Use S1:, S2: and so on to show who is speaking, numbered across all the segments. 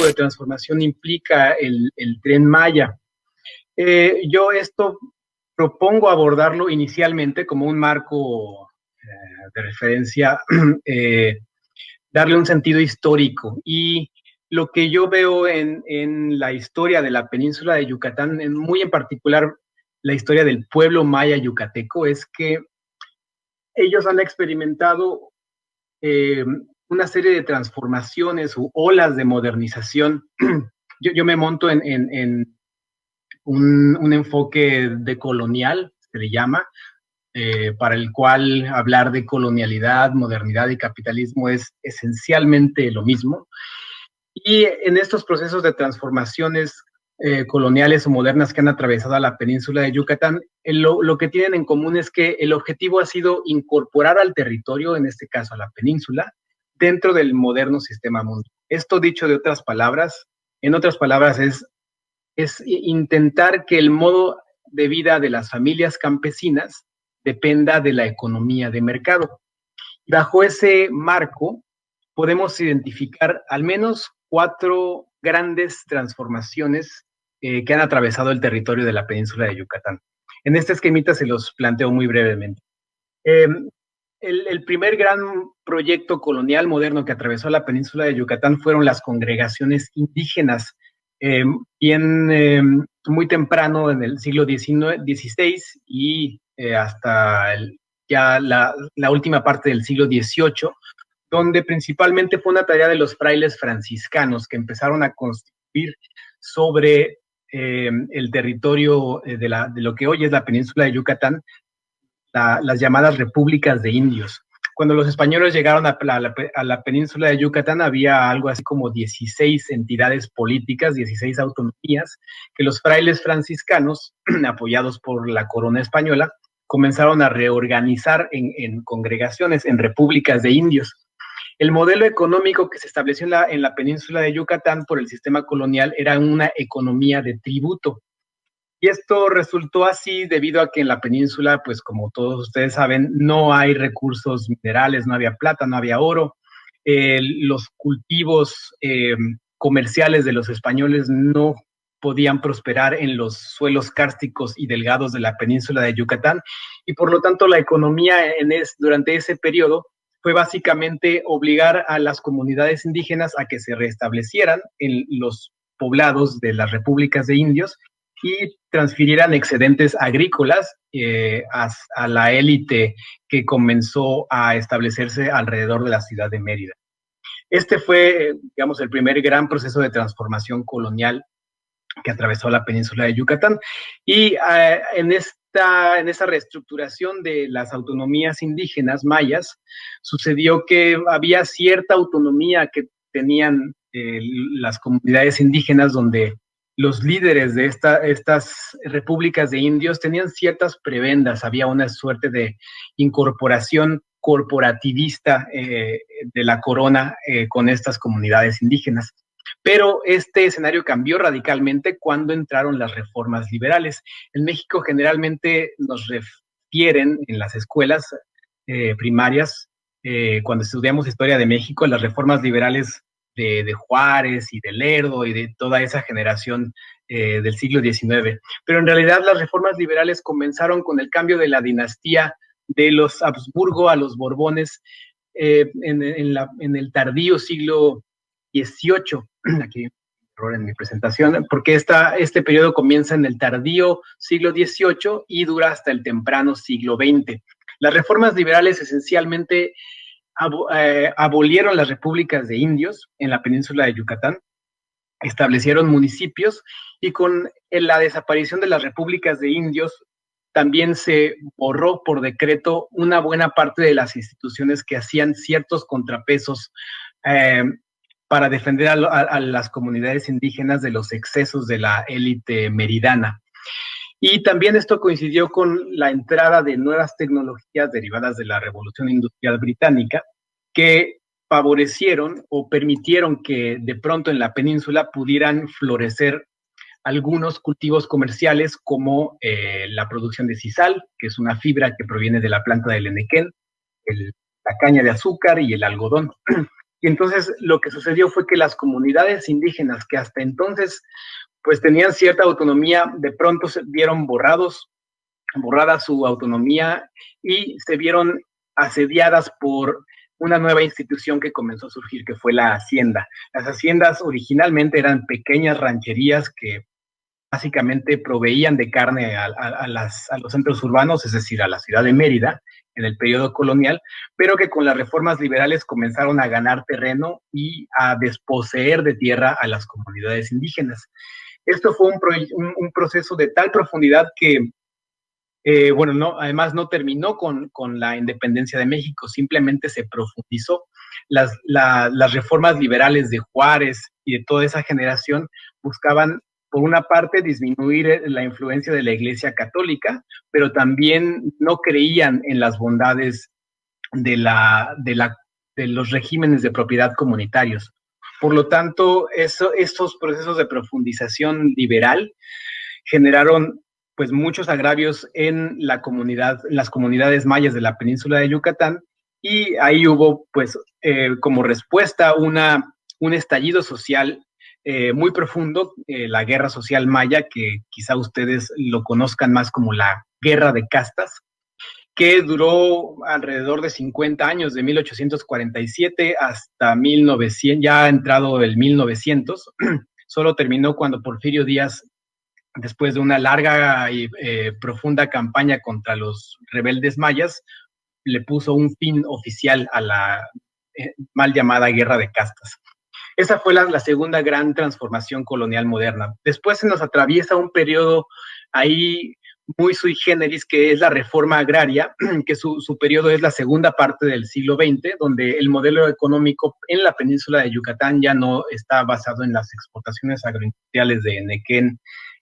S1: de transformación implica el Tren Maya. Yo esto propongo abordarlo inicialmente como un marco de referencia, darle un sentido histórico. Y lo que yo veo en la historia de la península de Yucatán, muy en particular la historia del pueblo maya yucateco, es que ellos han experimentado una serie de transformaciones u olas de modernización. Yo me monto en un enfoque decolonial, se le llama, para el cual hablar de colonialidad, modernidad y capitalismo es esencialmente lo mismo. Y en estos procesos de transformaciones coloniales o modernas que han atravesado a la península de Yucatán, lo que tienen en común es que el objetivo ha sido incorporar al territorio, en este caso a la península, dentro del moderno sistema mundial. Esto dicho de otras palabras, en otras palabras es intentar que el modo de vida de las familias campesinas dependa de la economía de mercado. Bajo ese marco, podemos identificar al menos 4 grandes transformaciones que han atravesado el territorio de la península de Yucatán. En este esquemita se los planteo muy brevemente. El primer gran proyecto colonial moderno que atravesó la península de Yucatán fueron las congregaciones indígenas, muy temprano en el siglo XVI y hasta ya la última parte del siglo XVIII, donde principalmente fue una tarea de los frailes franciscanos que empezaron a construir sobre el territorio de lo que hoy es la península de Yucatán, las llamadas repúblicas de indios. Cuando los españoles llegaron a la península de Yucatán, había algo así como 16 entidades políticas, 16 autonomías, que los frailes franciscanos, apoyados por la corona española, comenzaron a reorganizar en congregaciones, en repúblicas de indios. El modelo económico que se estableció en la península de Yucatán por el sistema colonial era una economía de tributo. Y esto resultó así debido a que en la península, pues como todos ustedes saben, no hay recursos minerales, no había plata, no había oro. Los cultivos comerciales de los españoles no podían prosperar en los suelos kársticos y delgados de la península de Yucatán, y por lo tanto la economía durante ese periodo fue básicamente obligar a las comunidades indígenas a que se restablecieran en los poblados de las repúblicas de indios y transfirieran excedentes agrícolas a la élite que comenzó a establecerse alrededor de la ciudad de Mérida. Este fue, digamos, el primer gran proceso de transformación colonial que atravesó la península de Yucatán. Y en esa reestructuración de las autonomías indígenas mayas, sucedió que había cierta autonomía que tenían las comunidades indígenas, donde los líderes de estas repúblicas de indios tenían ciertas prebendas, había una suerte de incorporación corporativista de la corona con estas comunidades indígenas. Pero este escenario cambió radicalmente cuando entraron las reformas liberales. En México generalmente nos refieren en las escuelas primarias, cuando estudiamos historia de México, las reformas liberales de Juárez y de Lerdo y de toda esa generación del siglo XIX. Pero en realidad las reformas liberales comenzaron con el cambio de la dinastía de los Habsburgo a los Borbones en el tardío siglo XVIII. Aquí error en mi presentación, porque este periodo comienza en el tardío siglo XVIII y dura hasta el temprano siglo XX. Las reformas liberales esencialmente abolieron las repúblicas de indios en la península de Yucatán, establecieron municipios, y con la desaparición de las repúblicas de indios también se borró por decreto una buena parte de las instituciones que hacían ciertos contrapesos para defender a las comunidades indígenas de los excesos de la élite meridana. Y también esto coincidió con la entrada de nuevas tecnologías derivadas de la Revolución Industrial Británica, que favorecieron o permitieron que de pronto en la península pudieran florecer algunos cultivos comerciales como la producción de sisal, que es una fibra que proviene de la planta del enequén, la caña de azúcar y el algodón. Y entonces lo que sucedió fue que las comunidades indígenas que hasta entonces pues tenían cierta autonomía, de pronto se vieron borrada su autonomía y se vieron asediadas por una nueva institución que comenzó a surgir, que fue la hacienda. Las haciendas originalmente eran pequeñas rancherías que básicamente proveían de carne a los centros urbanos, es decir, a la ciudad de Mérida, en el periodo colonial, pero que con las reformas liberales comenzaron a ganar terreno y a desposeer de tierra a las comunidades indígenas. Esto fue un proceso de tal profundidad que bueno, no, además no terminó con la independencia de México, simplemente se profundizó. Las reformas liberales de Juárez y de toda esa generación buscaban, por una parte, disminuir la influencia de la Iglesia Católica, pero también no creían en las bondades de los regímenes de propiedad comunitarios. Por lo tanto, estos procesos de profundización liberal generaron pues muchos agravios en la comunidad, en las comunidades mayas de la península de Yucatán, y ahí hubo pues como respuesta un estallido social muy profundo, la guerra social maya, que quizá ustedes lo conozcan más como la guerra de castas, que duró alrededor de 50 años, de 1847 hasta 1900, ya entrado el 1900, solo terminó cuando Porfirio Díaz, después de una larga y profunda campaña contra los rebeldes mayas, le puso un fin oficial a la mal llamada guerra de castas. Esa fue la segunda gran transformación colonial moderna. Después se nos atraviesa un periodo ahí muy sui generis, que es la reforma agraria, que su periodo es la segunda parte del siglo XX, donde el modelo económico en la península de Yucatán ya no está basado en las exportaciones agroindustriales de nequén,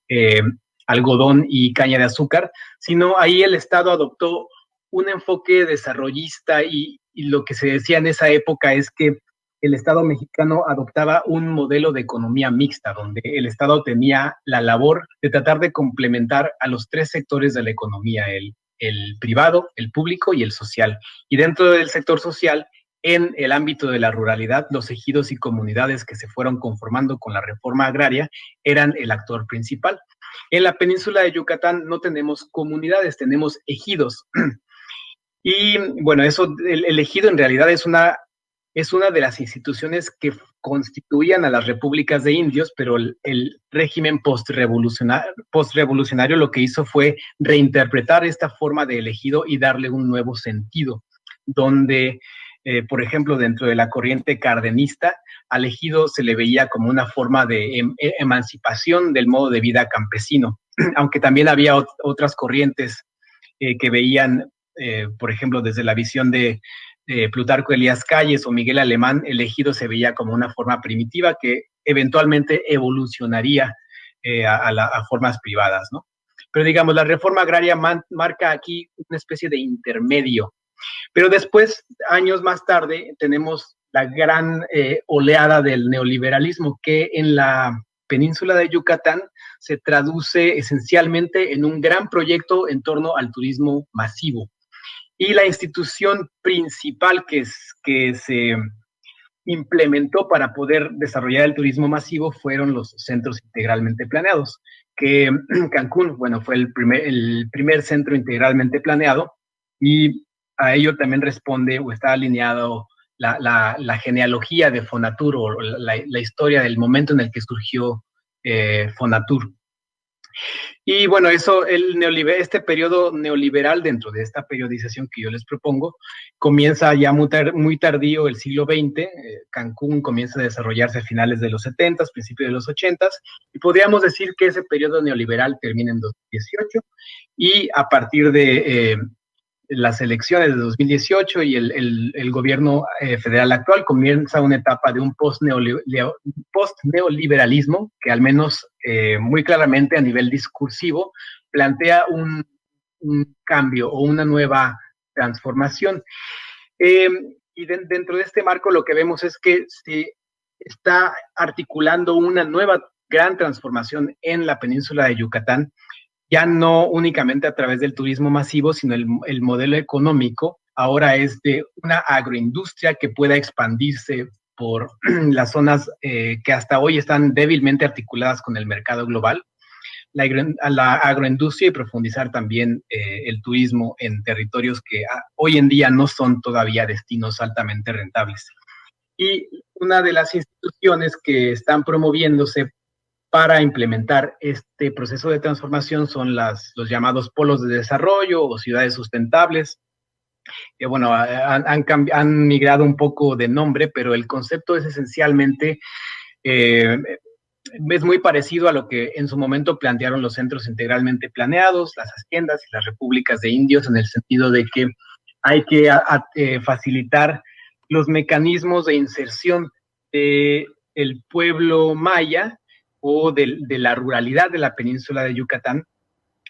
S1: eh, algodón y caña de azúcar, sino ahí el Estado adoptó un enfoque desarrollista y lo que se decía en esa época es que el Estado mexicano adoptaba un modelo de economía mixta, donde el Estado tenía la labor de tratar de complementar a los tres sectores de la economía, el privado, el público y el social. Y dentro del sector social, en el ámbito de la ruralidad, los ejidos y comunidades que se fueron conformando con la reforma agraria eran el actor principal. En la península de Yucatán no tenemos comunidades, tenemos ejidos. Y bueno, el ejido en realidad es una de las instituciones que constituían a las repúblicas de indios, pero el régimen postrevolucionario lo que hizo fue reinterpretar esta forma de ejido y darle un nuevo sentido, donde, por ejemplo, dentro de la corriente cardenista, al ejido se le veía como una forma de emancipación del modo de vida campesino, aunque también había otras corrientes que veían, por ejemplo, desde la visión de Plutarco Elías Calles o Miguel Alemán, el ejido se veía como una forma primitiva que eventualmente evolucionaría a formas privadas, ¿no? Pero digamos, la reforma agraria marca aquí una especie de intermedio. Pero después, años más tarde, tenemos la gran oleada del neoliberalismo, que en la península de Yucatán se traduce esencialmente en un gran proyecto en torno al turismo masivo. Y la institución principal que se implementó para poder desarrollar el turismo masivo fueron los centros integralmente planeados, que Cancún, bueno, fue el primer centro integralmente planeado, y a ello también responde o está alineado la genealogía de Fonatur, o la historia del momento en el que surgió Fonatur. Y bueno, este periodo neoliberal, dentro de esta periodización que yo les propongo, comienza ya muy tardío el siglo XX. Cancún comienza a desarrollarse a finales de los 70, principios de los 80, y podríamos decir que ese periodo neoliberal termina en 2018, y a partir de las elecciones de 2018 y el gobierno federal actual, comienza una etapa de un post-neoliberalismo que, al menos muy claramente a nivel discursivo, plantea un cambio o una nueva transformación. Y dentro de este marco lo que vemos es que se está articulando una nueva gran transformación en la península de Yucatán, ya no únicamente a través del turismo masivo, sino el modelo económico ahora es de una agroindustria que pueda expandirse por las zonas que hasta hoy están débilmente articuladas con el mercado global, la agroindustria y profundizar también el turismo en territorios que hoy en día no son todavía destinos altamente rentables. Y una de las instituciones que están promoviéndose para implementar este proceso de transformación son los llamados polos de desarrollo o ciudades sustentables, que bueno, han migrado un poco de nombre, pero el concepto es esencialmente, es muy parecido a lo que en su momento plantearon los centros integralmente planeados, las haciendas y las repúblicas de indios, en el sentido de que hay que facilitar los mecanismos de inserción del pueblo maya o de la ruralidad de la península de Yucatán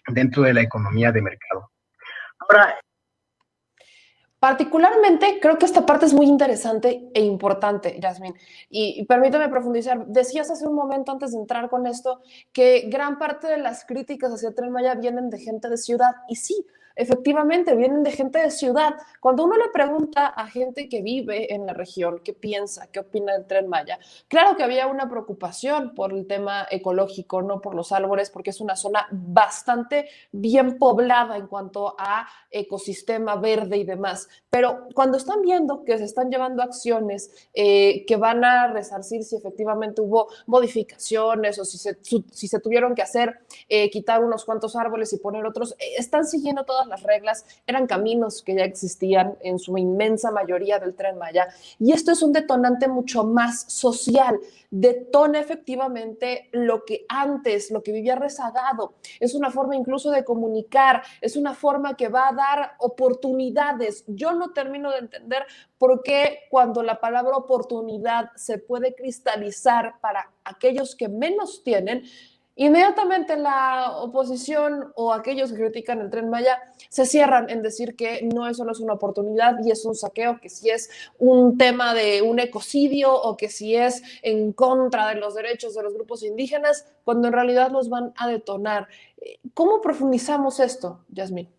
S1: dentro de la economía de mercado. Ahora,
S2: particularmente, creo que esta parte es muy interesante e importante, Yasmín. Y permítame profundizar. Decías hace un momento, antes de entrar con esto, que gran parte de las críticas hacia Tren Maya vienen de gente de ciudad. Y sí, efectivamente, vienen de gente de ciudad. Cuando uno le pregunta a gente que vive en la región qué piensa, qué opina del Tren Maya, claro que había una preocupación por el tema ecológico, no por los árboles, porque es una zona bastante bien poblada en cuanto a ecosistema verde y demás. Pero cuando están viendo que se están llevando acciones que van a resarcir si efectivamente hubo modificaciones o si se tuvieron que hacer, quitar unos cuantos árboles y poner otros, están siguiendo todas las reglas, eran caminos que ya existían en su inmensa mayoría del Tren Maya. Y esto es un detonante mucho más social, detona efectivamente lo que antes, lo que vivía rezagado. Es una forma incluso de comunicar, es una forma que va a dar oportunidades. Yo no termino de entender por qué cuando la palabra oportunidad se puede cristalizar para aquellos que menos tienen, inmediatamente la oposición o aquellos que critican el Tren Maya se cierran en decir que no, eso no es una oportunidad y es un saqueo, que si es un tema de un ecocidio o que si es en contra de los derechos de los grupos indígenas, cuando en realidad los van a detonar. ¿Cómo profundizamos esto, Yasmín?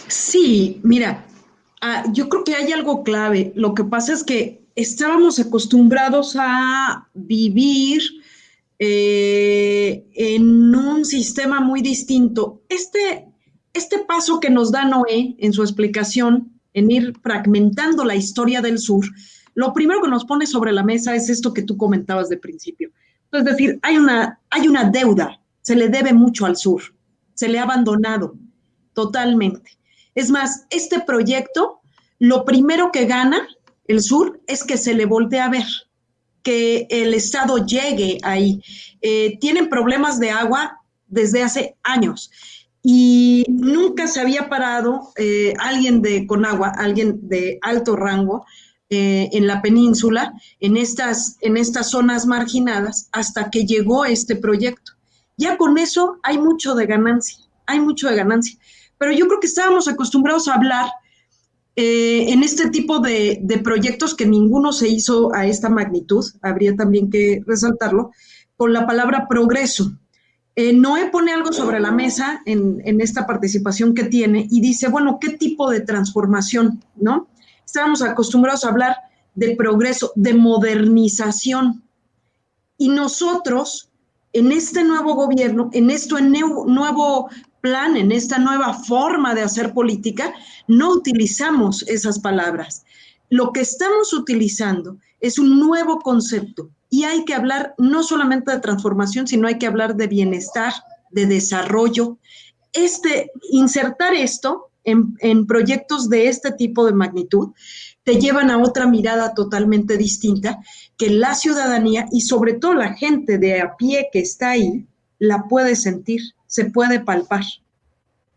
S3: Sí, mira, yo creo que hay algo clave. Lo que pasa es que estábamos acostumbrados a vivir en un sistema muy distinto. Este paso que nos da Noé en su explicación, en ir fragmentando la historia del sur, lo primero que nos pone sobre la mesa es esto que tú comentabas de principio. Es decir, hay una deuda, se le debe mucho al sur, se le ha abandonado totalmente. Es más, este proyecto, lo primero que gana el sur es que se le voltee a ver, que el Estado llegue ahí. Tienen problemas de agua desde hace años y nunca se había parado alguien de Conagua, alguien de alto rango en la península, en estas zonas marginadas, hasta que llegó este proyecto. Ya con eso hay mucho de ganancia, hay mucho de ganancia. Pero yo creo que estábamos acostumbrados a hablar en este tipo de proyectos que ninguno se hizo a esta magnitud, habría también que resaltarlo, con la palabra progreso. Noé pone algo sobre la mesa en esta participación que tiene y dice, bueno, ¿qué tipo de transformación, no? Estábamos acostumbrados a hablar de progreso, de modernización. Y nosotros, en este nuevo gobierno, en este nuevo plan, en esta nueva forma de hacer política, no utilizamos esas palabras. Lo que estamos utilizando es un nuevo concepto y hay que hablar no solamente de transformación, sino hay que hablar de bienestar, de desarrollo. Insertar esto en proyectos de este tipo de magnitud te llevan a otra mirada totalmente distinta que la ciudadanía y sobre todo la gente de a pie que está ahí la puede sentir, se puede palpar.